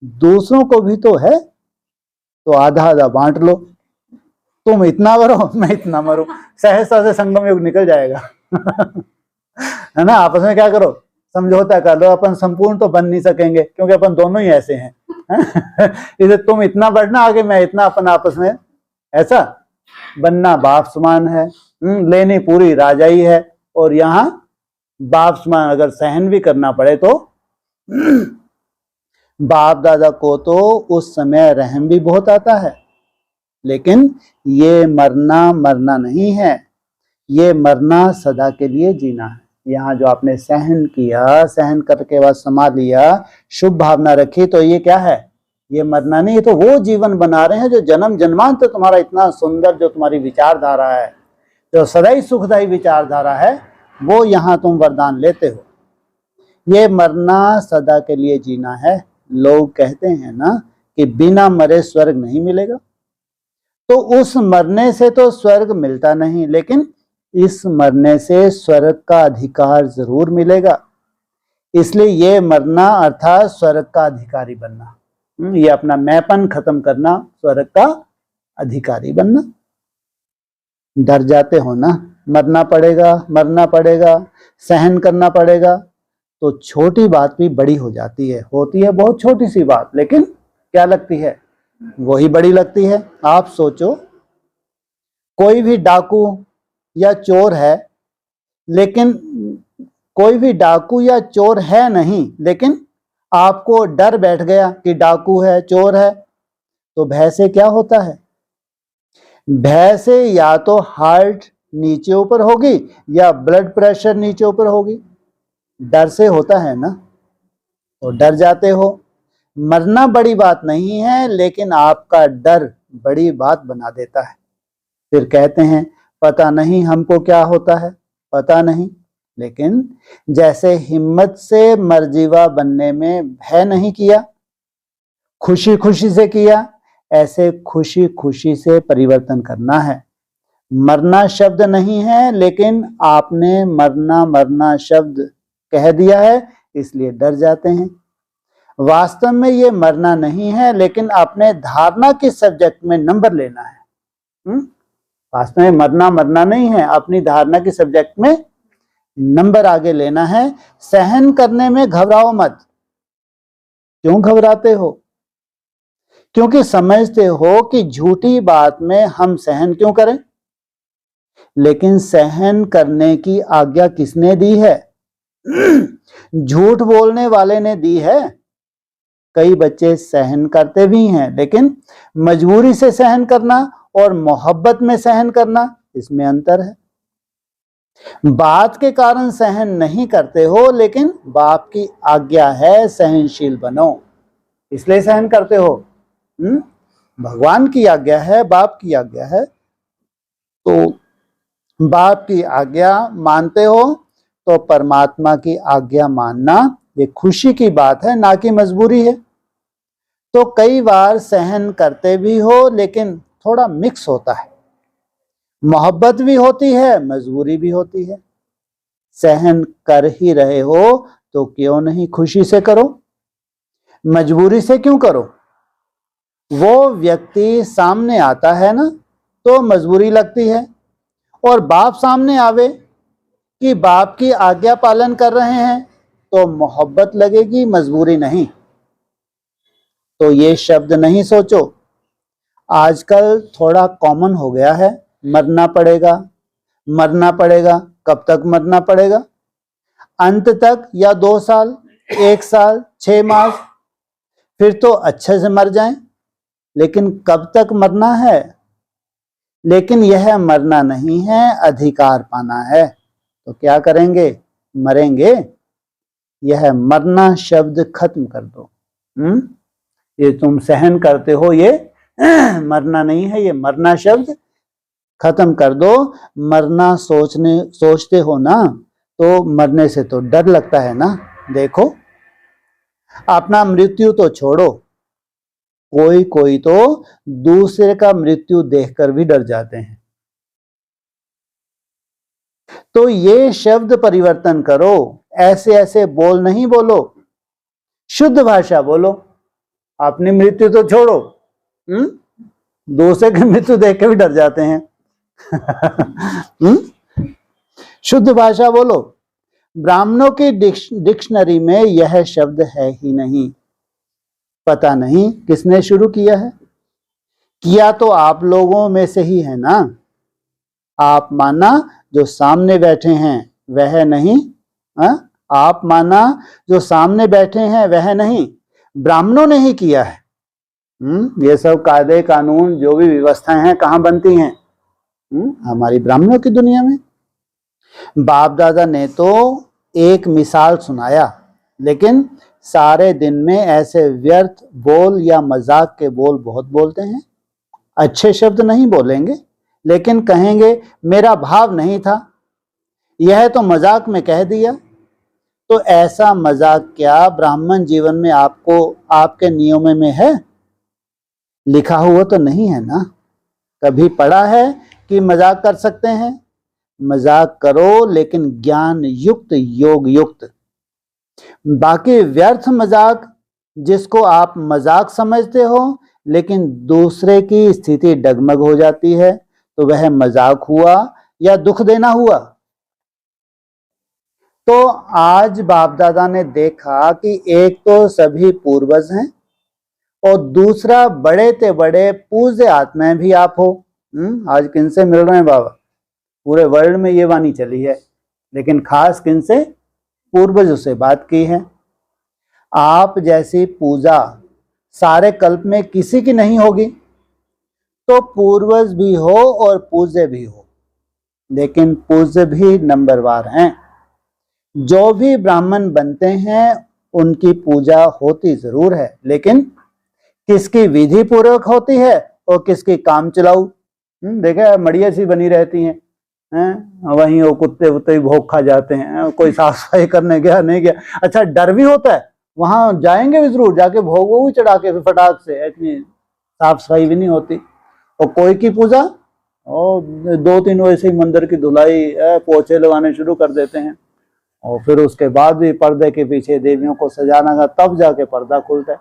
दूसरों को भी तो है, तो आधा आधा बांट लो। तुम इतना मरो, मैं इतना मरूं, सहजता से संगम युग निकल जाएगा। है ना? आपस में क्या करो, समझौता कर लो। अपन संपूर्ण तो बन नहीं सकेंगे, क्योंकि अपन दोनों ही ऐसे हैं। इसे तुम इतना बढ़ना आगे, मैं इतना, अपन आपस में ऐसा बनना बाप समान है। लेनी पूरी राजाई है, और यहाँ बाप समान अगर सहन भी करना पड़े तो बाप दादा को तो उस समय रहम भी बहुत आता है। लेकिन ये मरना मरना नहीं है, ये मरना सदा के लिए जीना है। यहाँ जो आपने सहन किया, सहन करके बाद संभाल लिया, शुभ भावना रखी, तो ये क्या है? ये मरना नहीं, ये तो वो जीवन बना रहे हैं जो जन्म जन्मांतर तुम्हारा इतना सुंदर, जो तुम्हारी विचारधारा है, जो सदैव सुखदायी विचारधारा है, वो यहाँ तुम वरदान लेते हो। ये मरना सदा के लिए जीना है। लोग कहते हैं ना कि बिना मरे स्वर्ग नहीं मिलेगा, तो उस मरने से तो स्वर्ग मिलता नहीं, लेकिन इस मरने से स्वर्ग का अधिकार जरूर मिलेगा। इसलिए ये मरना अर्थात स्वर्ग का अधिकारी बनना, ये अपना मैंपन खत्म करना, स्वर्ग का अधिकारी बनना। डर जाते हो ना, मरना पड़ेगा, मरना पड़ेगा, सहन करना पड़ेगा, तो छोटी बात भी बड़ी हो जाती है। होती है बहुत छोटी सी बात, लेकिन क्या लगती है, वही बड़ी लगती है। आप सोचो, कोई भी डाकू या चोर है, लेकिन कोई भी डाकू या चोर है नहीं, लेकिन आपको डर बैठ गया कि डाकू है, चोर है, तो भय से क्या होता है? भय से या तो हार्ट नीचे ऊपर होगी या ब्लड प्रेशर नीचे ऊपर होगी। डर से होता है ना, तो डर जाते हो। मरना बड़ी बात नहीं है, लेकिन आपका डर बड़ी बात बना देता है। फिर कहते हैं पता नहीं हमको क्या होता है, पता नहीं। लेकिन जैसे हिम्मत से मर्जीवा बनने में भय नहीं किया, खुशी खुशी से किया, ऐसे खुशी खुशी से परिवर्तन करना है। मरना शब्द नहीं है, लेकिन आपने मरना मरना शब्द कह दिया है, इसलिए डर जाते हैं। वास्तव में ये मरना नहीं है, लेकिन अपने धारणा के सब्जेक्ट में नंबर लेना है। वास्तव में मरना मरना नहीं है, अपनी धारणा के सब्जेक्ट में नंबर आगे लेना है। सहन करने में घबराओ मत। क्यों घबराते हो? क्योंकि समझते हो कि झूठी बात में हम सहन क्यों करें। लेकिन सहन करने की आज्ञा किसने दी है? झूठ बोलने वाले ने दी है। कई बच्चे सहन करते भी हैं, लेकिन मजबूरी से सहन करना और मोहब्बत में सहन करना, इसमें अंतर है। बात के कारण सहन नहीं करते हो, लेकिन बाप की आज्ञा है सहनशील बनो, इसलिए सहन करते हो। भगवान की आज्ञा है, बाप की आज्ञा है, तो बाप की आज्ञा मानते हो तो परमात्मा की आज्ञा मानना ये खुशी की बात है, ना कि मजबूरी है। तो कई बार सहन करते भी हो, लेकिन थोड़ा मिक्स होता है। मोहब्बत भी होती है, मजबूरी भी होती है। सहन कर ही रहे हो तो क्यों नहीं खुशी से करो, मजबूरी से क्यों करो? वो व्यक्ति सामने आता है ना, तो मजबूरी लगती है, और बाप सामने आवे कि बाप की आज्ञा पालन कर रहे हैं तो मोहब्बत लगेगी, मजबूरी नहीं। तो ये शब्द नहीं सोचो। आजकल थोड़ा कॉमन हो गया है, मरना पड़ेगा, मरना पड़ेगा। कब तक मरना पड़ेगा? अंत तक, या 2 साल, 1 साल, 6 मास? फिर तो अच्छे से मर जाएं। लेकिन कब तक मरना है? लेकिन यह मरना नहीं है, अधिकार पाना है। तो क्या करेंगे? मरेंगे। यह मरना शब्द खत्म कर दो। ये तुम सहन करते हो, ये मरना नहीं है, ये मरना शब्द खत्म कर दो। मरना सोचते हो ना, तो मरने से तो डर लगता है ना। देखो, अपना मृत्यु तो छोड़ो, कोई कोई तो दूसरे का मृत्यु देखकर भी डर जाते हैं। तो ये शब्द परिवर्तन करो, ऐसे ऐसे बोल नहीं बोलो, शुद्ध भाषा बोलो। अपनी मृत्यु तो छोड़ो, दूसरे की मृत्यु देख के भी डर जाते हैं। शुद्ध भाषा बोलो। ब्राह्मणों की डिक्शनरी में यह शब्द है ही नहीं। पता नहीं किसने शुरू किया है। किया तो आप लोगों में से ही है ना। आप माना जो सामने बैठे हैं वह नहीं, आप माना जो सामने बैठे हैं वह नहीं, ब्राह्मणों ने ही किया है। ये सब कायदे कानून जो भी व्यवस्थाएं हैं कहाँ बनती हैं? हमारी ब्राह्मणों की दुनिया में। बाप दादा ने तो एक मिसाल सुनाया, लेकिन सारे दिन में ऐसे व्यर्थ बोल या मजाक के बोल बहुत बोलते हैं। अच्छे शब्द नहीं बोलेंगे, लेकिन कहेंगे मेरा भाव नहीं था, यह तो मजाक में कह दिया। तो ऐसा मजाक क्या ब्राह्मण जीवन में आपको आपके नियमों में है? लिखा हुआ तो नहीं है ना। कभी पढ़ा है कि मजाक कर सकते हैं? मजाक करो, लेकिन ज्ञान युक्त, योग युक्त। बाकी व्यर्थ मजाक, जिसको आप मजाक समझते हो लेकिन दूसरे की स्थिति डगमग हो जाती है, तो वह मजाक हुआ या दुख देना हुआ। तो आज बाप दादा ने देखा कि एक तो सभी पूर्वज हैं, और दूसरा बड़े ते बड़े पूज्य आत्माएं भी आप हो। आज किनसे मिल रहे हैं बाबा? पूरे वर्ल्ड में ये वाणी चली है, लेकिन खास किनसे? पूर्वजों से बात की है। आप जैसी पूजा सारे कल्प में किसी की नहीं होगी, तो पूर्वज भी हो और पूज्य भी हो, लेकिन पूज्य भी नंबरवार हैं। जो भी ब्राह्मण बनते हैं उनकी पूजा होती जरूर है, लेकिन किसकी विधि पूर्वक होती है और किसकी काम चलाऊ। देखा, मड़िया सी बनी रहती हैं, वहीं वो कुत्ते वुत्ते भोग खा जाते हैं, कोई साफ सफाई करने गया नहीं गया। अच्छा, डर भी होता है, वहां जाएंगे भी जरूर, जाके भोग वो भी चढ़ा के फटाक से, इतनी साफ सफाई भी नहीं होती। और कोई की पूजा और 2-3 वैसे ही मंदिर की धुलाई पोछे लगाने शुरू कर देते हैं, और फिर उसके बाद भी पर्दे के पीछे देवियों को सजाना का, तब जाके पर्दा खुलता है।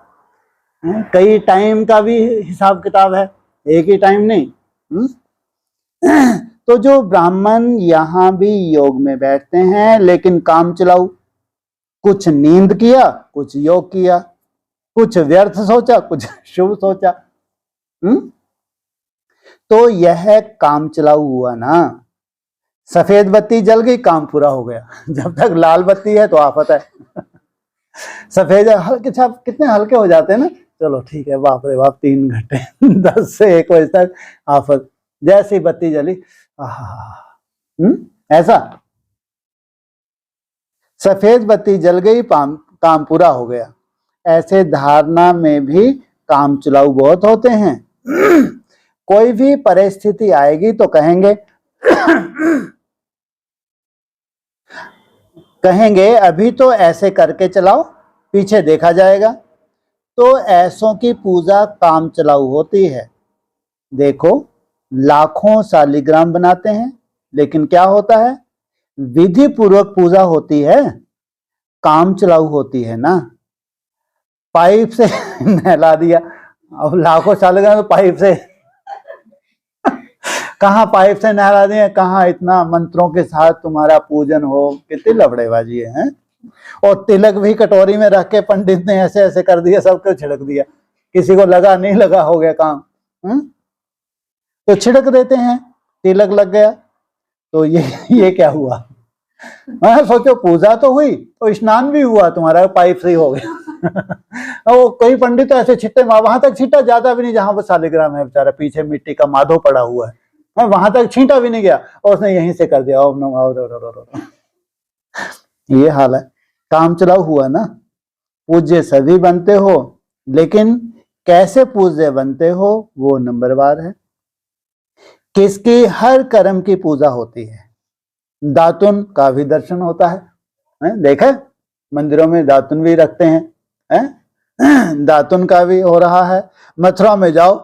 कई टाइम का भी हिसाब किताब है, एक ही टाइम नहीं। तो जो ब्राह्मण यहाँ भी योग में बैठते हैं, लेकिन काम चलाऊ, कुछ नींद किया, कुछ योग किया, कुछ व्यर्थ सोचा, कुछ शुभ सोचा। तो यह काम चलाऊ हुआ ना। सफेद बत्ती जल गई, काम पूरा हो गया। जब तक लाल बत्ती है तो आफत है। सफेद हल्के, छाप कितने हल्के हो जाते हैं ना, चलो ठीक है, बाप रे बाप 3 घंटे 10 से 1 बजे तक आफत। जैसी बत्ती जली, ऐसा सफेद बत्ती जल गई, काम पूरा हो गया। ऐसे धारणा में भी काम चलाऊ बहुत होते हैं। कोई भी परिस्थिति आएगी तो कहेंगे अभी तो ऐसे करके चलाओ, पीछे देखा जाएगा। तो ऐसों की पूजा काम चलाऊ होती है। देखो, लाखों शालिग्राम बनाते हैं, लेकिन क्या होता है, विधि पूर्वक पूजा होती है, काम चलाऊ होती है ना। पाइप से नहला दिया, अब लाखों शालिग्राम तो पाइप से कहाँ पाइप से नहला दिए, कहाँ इतना मंत्रों के साथ तुम्हारा पूजन हो, कितनी लफड़ेबाजी है। और तिलक भी कटोरी में रख के पंडित ने ऐसे ऐसे कर दिया, सबको छिड़क दिया, किसी को लगा नहीं लगा, हो गया काम। तो छिड़क देते हैं, तिलक लग गया, तो ये क्या हुआ। सोचो, पूजा तो हुई और स्नान भी हुआ तुम्हारा, पाइप से ही हो गया। वो कई पंडित तो ऐसे छिट्टे, वहां तक छींटा जाता भी नहीं जहां वो शालिग्राम है, बेचारा पीछे मिट्टी का माधो पड़ा हुआ है, वहां तक छींटा भी नहीं गया, और उसने यहीं से कर दिया, ओम नमः। ये हाल है, काम चलाऊ हुआ ना। पूज्य सभी बनते हो, लेकिन कैसे पूज्य बनते हो वो नंबरवार है। किसकी हर कर्म की पूजा होती है। दातुन का भी दर्शन होता है, देखा, मंदिरों में दातुन भी रखते हैं, दातुन का भी हो रहा है। मथुरा में जाओ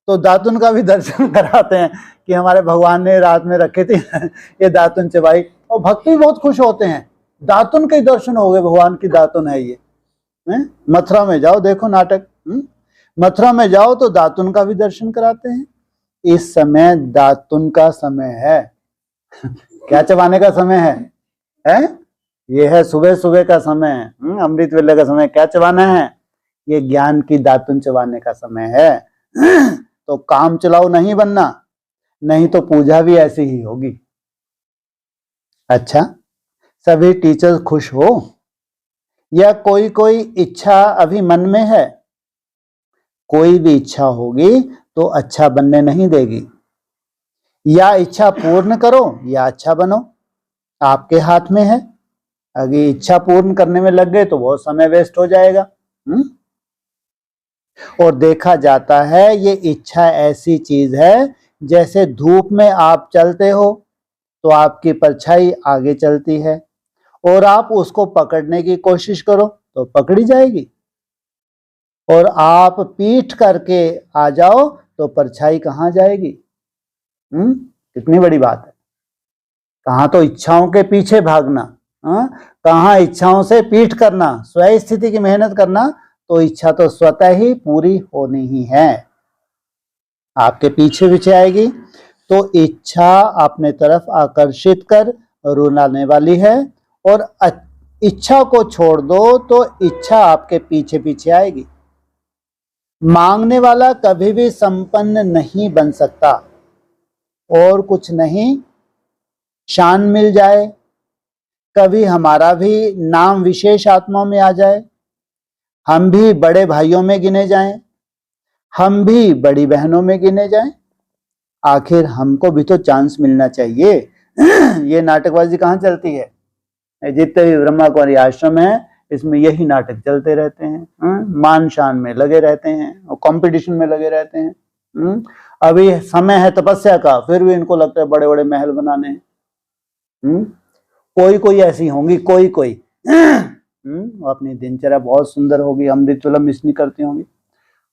तो दातुन का भी दर्शन कराते हैं कि हमारे भगवान ने रात में रखे थे ये दातुन चबाई, और भक्ति बहुत खुश होते हैं, दातुन के दर्शन हो गए, भगवान की दातुन है ये। मथुरा में जाओ, देखो नाटक, मथुरा में जाओ तो दातुन का भी दर्शन कराते हैं। इस समय दातुन का समय है। क्या चबाने का समय है? ये है सुबह सुबह का समय है, अमृत वेले का समय। क्या चबाना है? ये ज्ञान की दातुन चबाने का समय है। तो काम चलाओ नहीं बनना, नहीं तो पूजा भी ऐसी ही होगी। अच्छा, सभी टीचर्स खुश हो, या कोई कोई इच्छा अभी मन में है? कोई भी इच्छा होगी तो अच्छा बनने नहीं देगी। या इच्छा पूर्ण करो या अच्छा बनो, आपके हाथ में है। अगर इच्छा पूर्ण करने में लग गए तो बहुत समय वेस्ट हो जाएगा। और देखा जाता है ये इच्छा ऐसी चीज है, जैसे धूप में आप चलते हो तो आपकी परछाई आगे चलती है, और आप उसको पकड़ने की कोशिश करो तो पकड़ी जाएगी, और आप पीठ करके आ जाओ तो परछाई कहाँ जाएगी। कितनी बड़ी बात है। कहाँ तो इच्छाओं के पीछे भागना, कहाँ इच्छाओं से पीठ करना, स्वयं स्थिति की मेहनत करना, तो इच्छा तो स्वतः ही पूरी होनी ही है, आपके पीछे पीछे आएगी। तो इच्छा अपने तरफ आकर्षित कर रुलाने वाली है, और इच्छा को छोड़ दो तो इच्छा आपके पीछे पीछे आएगी। मांगने वाला कभी भी संपन्न नहीं बन सकता, और कुछ नहीं, शान मिल जाए, कभी हमारा भी नाम विशेष आत्मा में आ जाए, हम भी बड़े भाइयों में गिने जाएं, हम भी बड़ी बहनों में गिने जाएं, आखिर हमको भी तो चांस मिलना चाहिए। ये नाटकबाजी कहाँ चलती है? जितने भी ब्रह्मा कुमारी आश्रम है इसमें यही नाटक चलते रहते हैं। मान शान में लगे रहते हैं और कंपटीशन में लगे रहते हैं। अभी समय है तपस्या का, फिर भी इनको लगता है बड़े बड़े महल बनाने हैं। कोई कोई ऐसी होंगी, कोई कोई अपनी दिनचर्या बहुत सुंदर होगी, अमृत वेला मिस नहीं करती होंगी।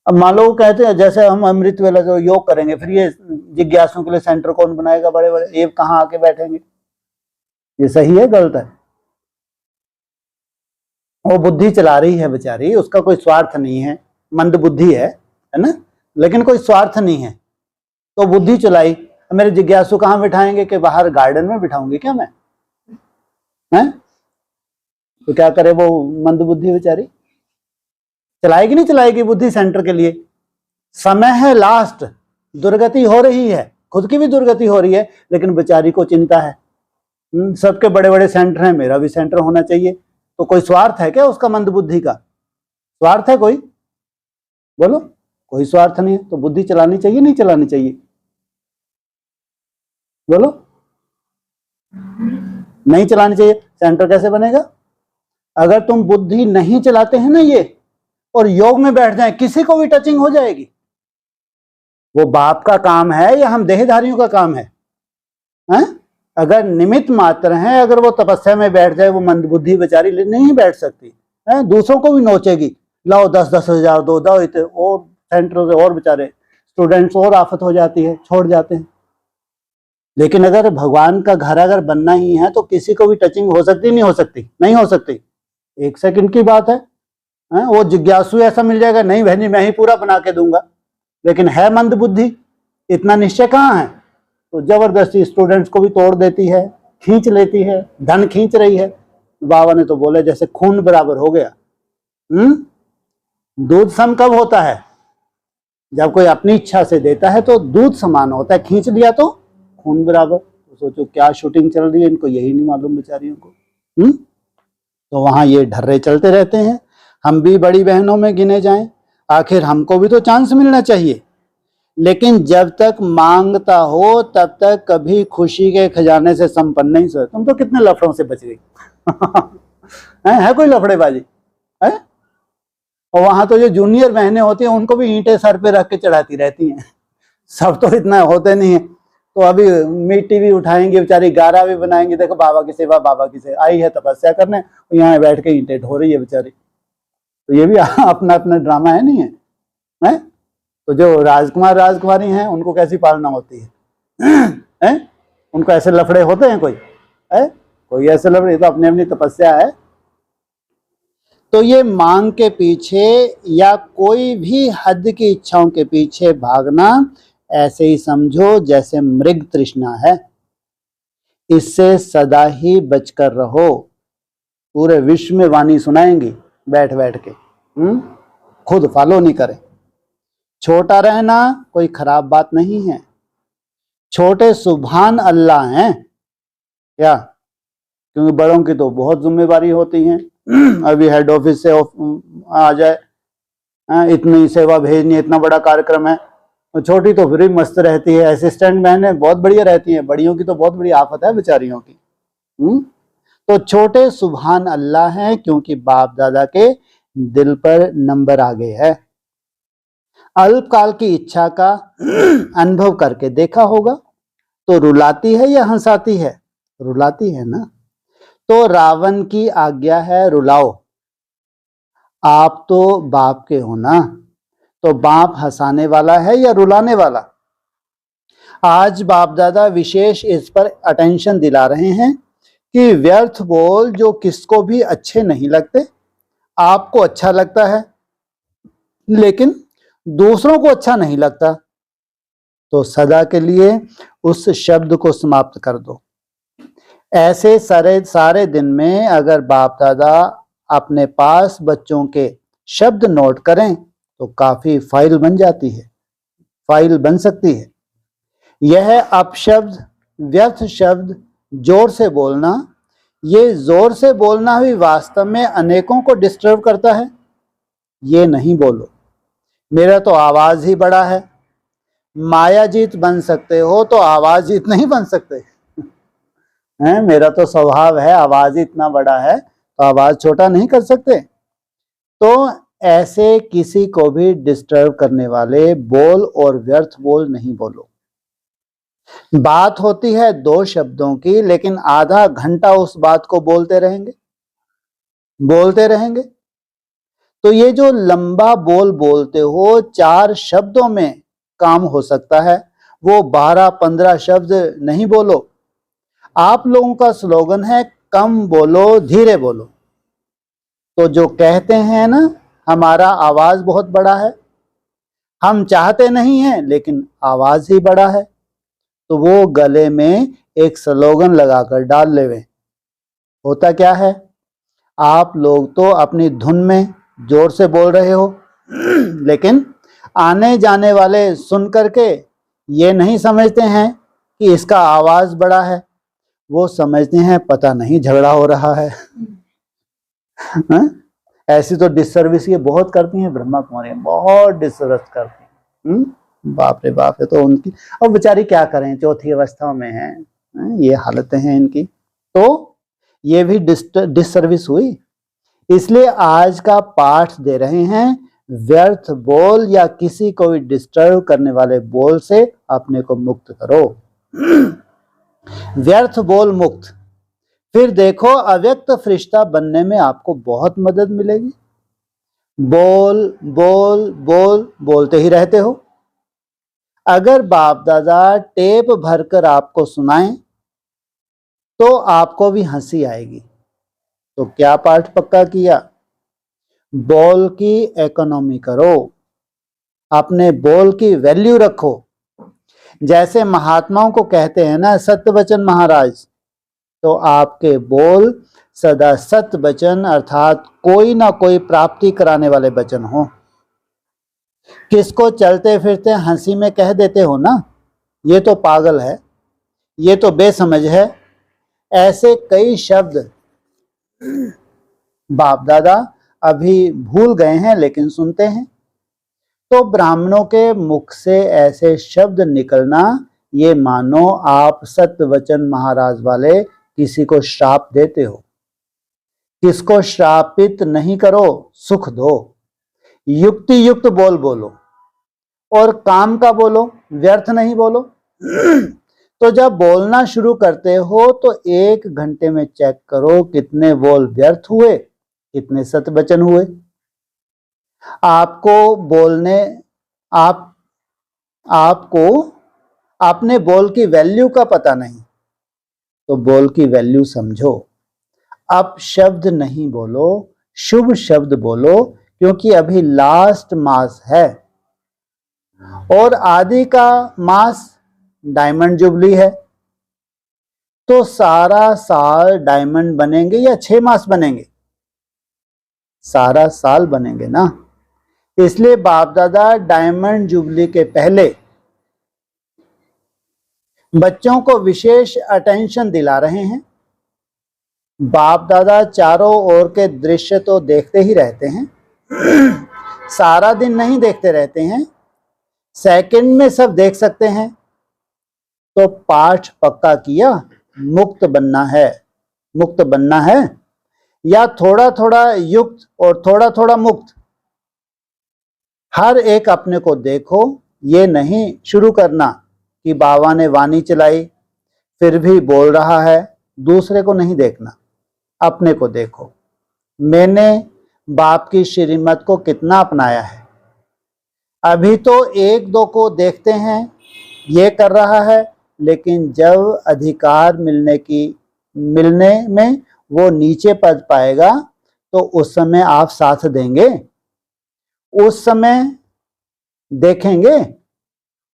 अब मान लो कहते हैं जैसे हम अमृत वेला जो योग करेंगे, फिर ये जिज्ञासुओं के लिए सेंटर कौन बनाएगा? बड़े बड़े ये कहाँ आके बैठेंगे? ये सही है गलत है? वो बुद्धि चला रही है बेचारी, उसका कोई स्वार्थ नहीं है, मंद बुद्धि है ना, लेकिन कोई स्वार्थ नहीं है, तो बुद्धि चलाई। मेरे जिज्ञासु कहाँ बिठाएंगे? कि बाहर गार्डन में बिठाऊंगी क्या मैं? हैं? तो क्या करे वो मंद बुद्धि बेचारी? चलाएगी नहीं चलाएगी बुद्धि सेंटर के लिए? समय है लास्ट, दुर्गति हो रही है, खुद की भी दुर्गति हो रही है, लेकिन बेचारी को चिंता है। सबके बड़े बड़े सेंटर हैं, मेरा भी सेंटर होना चाहिए। तो कोई स्वार्थ है क्या उसका? मंद बुद्धि का स्वार्थ है कोई? बोलो, कोई स्वार्थ नहीं है। तो बुद्धि चलानी चाहिए नहीं चलानी चाहिए? बोलो, नहीं चलानी चाहिए। सेंटर कैसे बनेगा? अगर तुम बुद्धि नहीं चलाते हैं ना ये, और योग में बैठ जाए, किसी को भी टचिंग हो जाएगी। वो बाप का काम है या हम देहधारियों का काम है? अगर निमित्त मात्र हैं, अगर वो तपस्या में बैठ जाए, वो मंद बुद्धि बेचारी नहीं बैठ सकती है, दूसरों को भी नोचेगी, लाओ 10-10 हजार दो, और सेंटर से और बेचारे स्टूडेंट्स और आफत हो जाती है, छोड़ जाते हैं। लेकिन अगर भगवान का घर अगर बनना ही है तो किसी को भी टचिंग हो सकती नहीं हो सकती? नहीं हो सकती, 1 सेकंड की बात है। वो जिज्ञासु ऐसा मिल जाएगा, नहीं बहनी मैं ही पूरा बना के दूंगा, लेकिन है मंद बुद्धि, इतना निश्चय कहाँ है? तो जबरदस्ती स्टूडेंट्स को भी तोड़ देती है, खींच लेती है, धन खींच रही है। बाबा ने तो बोले जैसे खून बराबर हो गया। दूध सम कब होता है? जब कोई अपनी इच्छा से देता है तो दूध समान होता है, खींच लिया तो खून बराबर। तो सोचो क्या शूटिंग चल रही है, इनको यही नहीं मालूम बेचारियों को। तो वहां ये ढर्रे चलते रहते हैं, हम भी बड़ी बहनों में गिने जाएं, आखिर हमको भी तो चांस मिलना चाहिए। लेकिन जब तक मांगता हो तब तक कभी खुशी के खजाने से संपन्न नहीं सोए। तुम तो कितने लफड़ों से बच गई। है कोई लफड़ेबाजी है? और वहां तो जो जूनियर बहनें होती हैं उनको भी ईंटें सर पे रख के चढ़ाती रहती हैं। सब तो इतना होते नहीं है। तो अभी मिट्टी भी उठाएंगे बेचारी, गारा भी बनाएंगे, देखो बाबा की सेवा, बाबा की सेवा, आई है तपस्या करने, यहाँ बैठ के ईंटें ढो रही है बेचारी। तो ये भी अपना अपना ड्रामा है, नहीं है? तो जो राजकुमार राजकुमारी हैं उनको कैसी पालना होती है? उनको ऐसे लफड़े होते हैं कोई? कोई ऐसे लफड़े? तो अपनी अपनी तपस्या है। तो ये मांग के पीछे या कोई भी हद की इच्छाओं के पीछे भागना ऐसे ही समझो जैसे मृग तृष्णा है, इससे सदा ही बचकर रहो। पूरे विश्व में वाणी सुनाएंगी बैठ बैठ के, खुद फॉलो नहीं करें। छोटा रहना कोई खराब बात नहीं है, छोटे सुभान अल्लाह हैं क्या? क्योंकि बड़ों की तो बहुत जिम्मेवारी होती है। अभी हेड ऑफिस से आ जाए, इतनी सेवा भेजनी, इतना बड़ा कार्यक्रम है। छोटी तो फिर भी मस्त रहती है, असिस्टेंट बहनें बहुत बढ़िया रहती हैं, बड़ियों की तो बहुत बड़ी आफत है बेचारियों की। तो छोटे सुभान अल्लाह हैं, क्योंकि बाप दादा के दिल पर नंबर आ गए है। अल्पकाल की इच्छा का अनुभव करके देखा होगा, तो रुलाती है या हंसाती है? रुलाती है ना। तो रावण की आज्ञा है रुलाओ, आप तो बाप के हो ना, तो बाप हंसाने वाला है या रुलाने वाला? आज बाप दादा विशेष इस पर अटेंशन दिला रहे हैं कि व्यर्थ बोल जो किसको भी अच्छे नहीं लगते, आपको अच्छा लगता है लेकिन दूसरों को अच्छा नहीं लगता, तो सदा के लिए उस शब्द को समाप्त कर दो। ऐसे सारे दिन में अगर बाप दादा अपने पास बच्चों के शब्द नोट करें तो काफी फाइल बन जाती है, फाइल बन सकती है। यह अपशब्द, व्यर्थ शब्द, जोर से बोलना, ये जोर से बोलना भी वास्तव में अनेकों को डिस्टर्ब करता है। ये नहीं बोलो। मेरा तो आवाज ही बड़ा है। मायाजीत बन सकते हो तो आवाजीत नहीं बन सकते हैं। मेरा तो स्वभाव है, आवाज ही इतना बड़ा है तो आवाज छोटा नहीं कर सकते। तो ऐसे किसी को भी डिस्टर्ब करने वाले बोल और व्यर्थ बोल नहीं बोलो। बात होती है 2 शब्दों की, लेकिन आधा घंटा उस बात को बोलते रहेंगे। तो ये जो लंबा बोल बोलते हो, 4 शब्दों में काम हो सकता है, वो 12-15 शब्द नहीं बोलो। आप लोगों का स्लोगन है कम बोलो धीरे बोलो। तो जो कहते हैं ना हमारा आवाज बहुत बड़ा है, हम चाहते नहीं हैं लेकिन आवाज ही बड़ा है, तो वो गले में एक स्लोगन लगाकर डाल लेवे। होता क्या है, आप लोग तो अपनी धुन में जोर से बोल रहे हो लेकिन आने जाने वाले सुन करके ये नहीं समझते हैं कि इसका आवाज बड़ा है, वो समझते हैं पता नहीं झगड़ा हो रहा है ऐसी तो डिससर्विस ये बहुत करती हैं ब्रह्मा कुमारी, बहुत डिससर्विस करती हैं। बाप रे बाप है। तो उनकी अब बेचारी क्या करें, चौथी अवस्था में है, ये हालतें हैं इनकी। तो ये भी डिससर्विस हुई। इसलिए आज का पाठ दे रहे हैं, व्यर्थ बोल या किसी को भी डिस्टर्ब करने वाले बोल से अपने को मुक्त करो व्यर्थ बोल मुक्त। फिर देखो अव्यक्त फरिश्ता बनने में आपको बहुत मदद मिलेगी। बोल बोल बोल बोलते ही रहते हो। अगर बाप दादा टेप भरकर आपको सुनाएं तो आपको भी हंसी आएगी। तो क्या पाठ पक्का किया, बोल की इकोनॉमी करो, अपने बोल की वैल्यू रखो। जैसे महात्माओं को कहते हैं ना सत्य वचन महाराज, तो आपके बोल सदा सत्य वचन अर्थात कोई ना कोई प्राप्ति कराने वाले वचन हो। किसको चलते फिरते हंसी में कह देते हो ना, ये तो पागल है, ये तो बेसमझ है, ऐसे कई शब्द बाप दादा अभी भूल गए हैं लेकिन सुनते हैं। तो ब्राह्मणों के मुख से ऐसे शब्द निकलना, ये मानो आप सत्य वचन महाराज वाले किसी को श्राप देते हो। किसको श्रापित नहीं करो, सुख दो। युक्ति युक्त बोल बोलो और काम का बोलो, व्यर्थ नहीं बोलो तो जब बोलना शुरू करते हो तो 1 घंटे में चेक करो कितने बोल व्यर्थ हुए, कितने सत्य वचन हुए। आपको बोलने आपको अपने बोल की वैल्यू का पता नहीं, तो बोल की वैल्यू समझो। अब शब्द नहीं बोलो, शुभ शब्द बोलो, क्योंकि अभी लास्ट मास है और आदि का मास डायमंड जुबली है। तो सारा साल डायमंड बनेंगे या 6 मास बनेंगे? सारा साल बनेंगे ना। इसलिए बाप दादा डायमंड जुबली के पहले बच्चों को विशेष अटेंशन दिला रहे हैं। बाप दादा चारों ओर के दृश्य तो देखते ही रहते हैं सारा दिन नहीं देखते रहते हैं, सेकंड में सब देख सकते हैं। तो पाठ पक्का किया, मुक्त बनना है या थोड़ा थोड़ा युक्त और थोड़ा थोड़ा मुक्त। हर एक अपने को देखो, ये नहीं शुरू करना कि बाबा ने वाणी चलाई फिर भी बोल रहा है, दूसरे को नहीं देखना, अपने को देखो। मैंने बाप की श्रीमत को कितना अपनाया है। अभी तो 1-2 को देखते हैं ये कर रहा है, लेकिन जब अधिकार मिलने में वो नीचे पद पाएगा तो उस समय आप साथ देंगे, उस समय देखेंगे,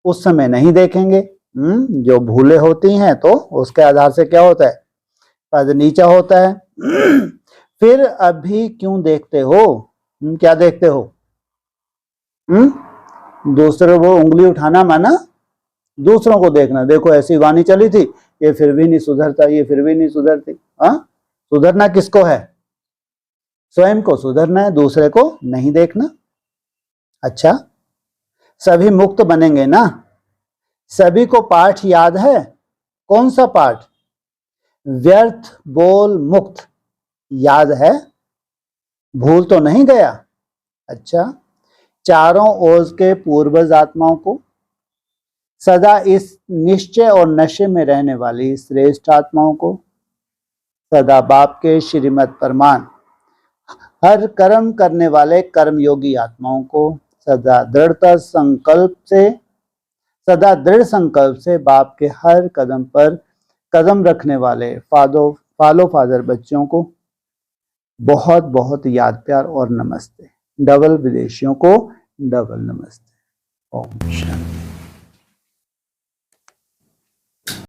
उस समय नहीं देखेंगे। जो भूले होती हैं तो उसके आधार से क्या होता है, पद नीचा होता है फिर अभी क्यों देखते हो, क्या देखते हो? दूसरों को उंगली उठाना माना दूसरों को देखना। देखो ऐसी वाणी चली थी, ये फिर भी नहीं सुधरता, ये फिर भी नहीं सुधरती। सुधरना किसको है? स्वयं को सुधरना है, दूसरे को नहीं देखना। अच्छा, सभी मुक्त बनेंगे ना? सभी को पाठ याद है? कौन सा पाठ? व्यर्थ बोल मुक्त याद है? भूल तो नहीं गया? अच्छा, चारों ओर के पूर्वज आत्माओं को, सदा इस निश्चय और नशे में रहने वाली श्रेष्ठ आत्माओं को, सदा बाप के श्रीमत परमान हर कर्म करने वाले कर्मयोगी आत्माओं को, सदा दृढ़ संकल्प से बाप के हर कदम पर कदम रखने वाले फॉलो फादर बच्चों को बहुत बहुत याद प्यार और नमस्ते। डबल विदेशियों को डबल नमस्ते। ओम शांति।